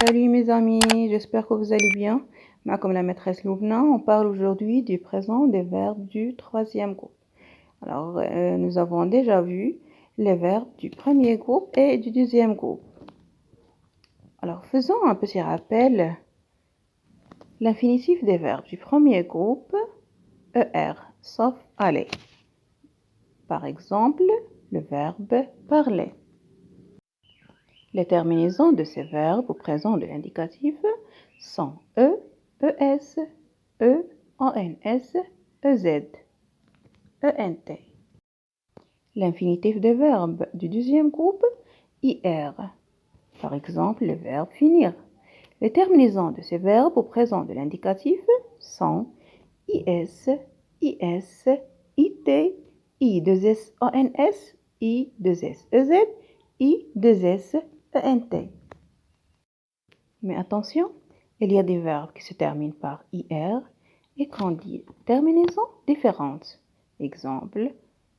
Salut mes amis, j'espère que vous allez bien. Moi, comme la maîtresse Loubna, on parle aujourd'hui du présent des verbes du troisième groupe. Alors, nous avons déjà vu les verbes du premier groupe et du deuxième groupe. Alors, faisons un petit rappel. L'infinitif des verbes du premier groupe, ER, sauf aller. Par exemple, le verbe parler. Les terminaisons de ces verbes au présent de l'indicatif sont E, ES, E, ONS, EZ, ENT. L'infinitif des verbes du deuxième groupe, IR. Par exemple, le verbe finir. Les terminaisons de ces verbes au présent de l'indicatif sont IS, IS, IT, I2SONS, I2SEZ, I2SENT. Mais attention, il y a des verbes qui se terminent par IR et qu'on dit terminaisons différentes. Exemple,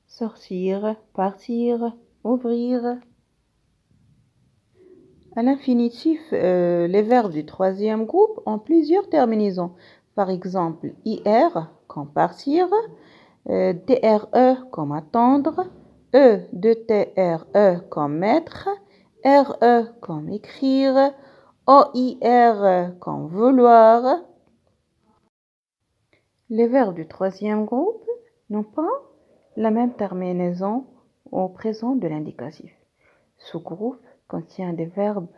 sortir, partir, ouvrir. À l'infinitif, les verbes du troisième groupe ont plusieurs terminaisons. Par exemple, IR comme partir, TRE comme attendre, E2TRE comme mettre, RE comme écrire, OIR comme vouloir. Les verbes du troisième groupe n'ont pas la même terminaison au présent de l'indicatif. Ce groupe contient des verbes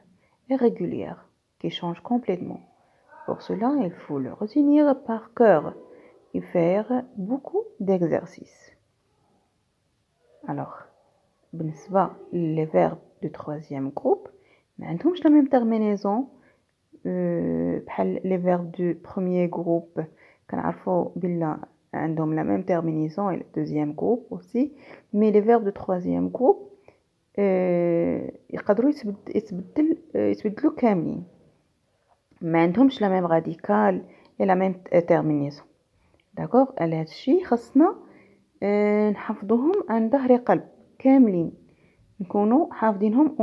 irréguliers qui changent complètement. Pour cela, il faut le retenir par cœur et faire beaucoup d'exercices. Alors, les verbes du troisième groupe n'ont pas la même terminaison. Les verbes du premier groupe ont la même terminaison et le deuxième groupe aussi, mais les verbes du troisième groupe يقدروا يتبدلوا كاملين ما عندهمش la même radicale et la même terminaison. داكوغ على هذا الشيء خاصنا نحفظوهم عن ظهر قلب كاملين نكونوا حافظينهم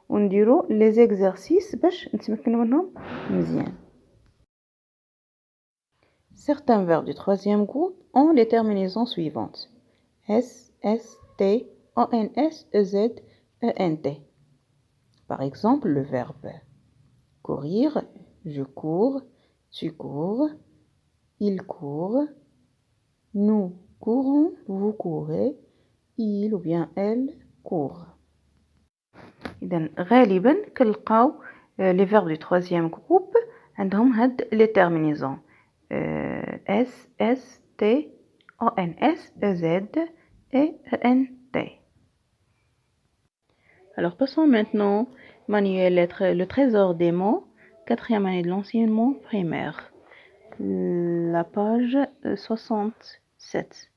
ونديروا لي زيكزارسيس باش نتمكنوا منهم مزيان. Certains verbes du troisième groupe ont les terminaisons suivantes: S, S, T, ONS, EZ, ENT. Par exemple, le verbe courir, je cours, tu cours, il court, nous courons, vous courez, il ou bien elle court. إذن غالبا كنلقاو les verbes du troisième groupe عندهم هاد les terminaisons S, S, T, ONS, EZ et ENT. Alors passons maintenant manuel le trésor des mots, 4e année de l'enseignement primaire, la page 67.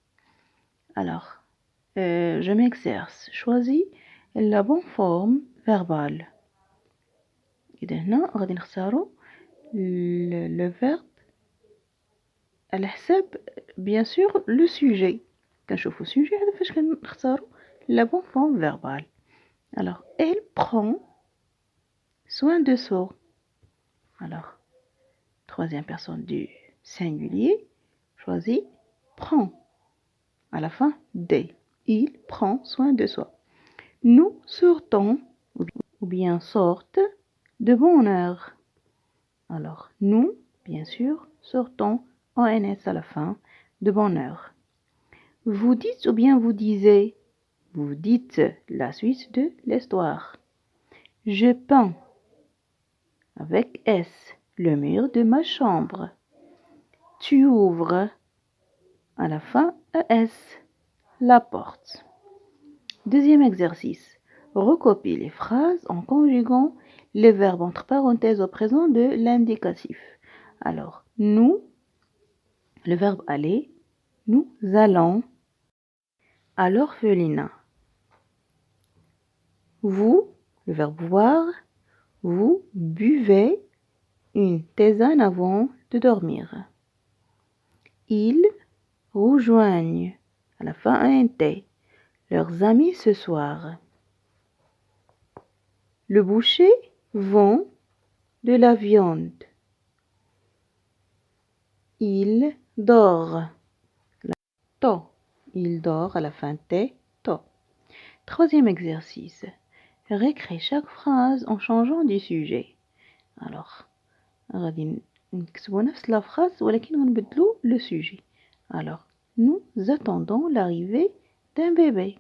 Alors, je m'exerce. Choisis la bonne forme verbale. إذا هنا غادي نختاروا le verbe على حساب bien sûr le sujet. كنشوفوا sujet هذا فاش كنختاروا la bonne forme verbale. Alors, elle prend soin de soi. Alors, troisième personne du singulier, choisit prend. À la fin, des. Il prend soin de soi. Nous sortons, ou bien sortent, de bonne heure. Alors, nous, bien sûr, sortons, ONS à la fin, de bonne heure. Vous dites ou bien vous disiez, vous dites la suite de l'histoire. Je peins avec S le mur de ma chambre. Tu ouvres à la fin ES la porte. Deuxième exercice. Recopie les phrases en conjuguant les verbes entre parenthèses au présent de l'indicatif. Alors, nous, le verbe aller, nous allons à l'orphelinat. Vous, le verbe boire, vous buvez une tisane avant de dormir. Ils rejoignent à la fin un thé leurs amis ce soir. Le boucher vend de la viande. Il dort. To. Il dort à la fin T. To. Troisième exercice. Récrée chaque phrase en changeant du sujet. Alors, غادي نكتبوا نفس la phrase ولكن غنبدلوا le sujet. Alors, nous attendons l'arrivée d'un bébé.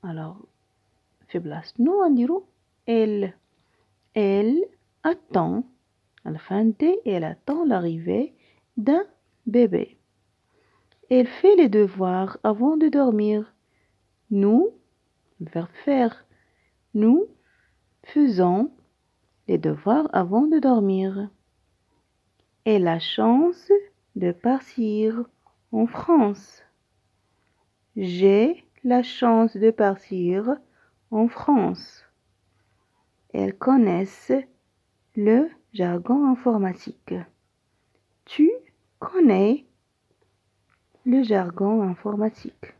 Alors, في بلاصة nous غنديروا elle. Elle attend, à la fin de, elle attend l'arrivée d'un bébé. Elle fait les devoirs avant de dormir. Nous, le verbe faire, nous faisons les devoirs avant de dormir. Elle a chance de partir en France. J'ai la chance de partir en France. Elles connaissent le jargon informatique. Tu connais le jargon informatique.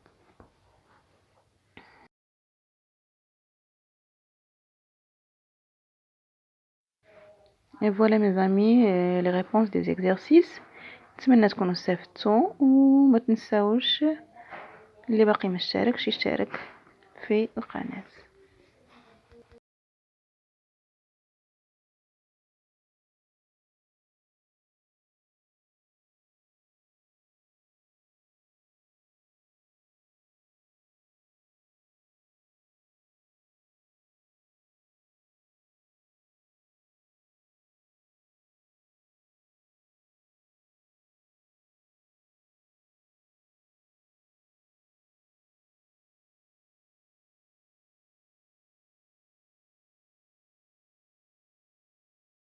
Et voilà mes amis les réponses des exercices. نتمنى تكونوا استفدتوا وما تنساوش اللي باقي ما اشتركش يشترك في القناة.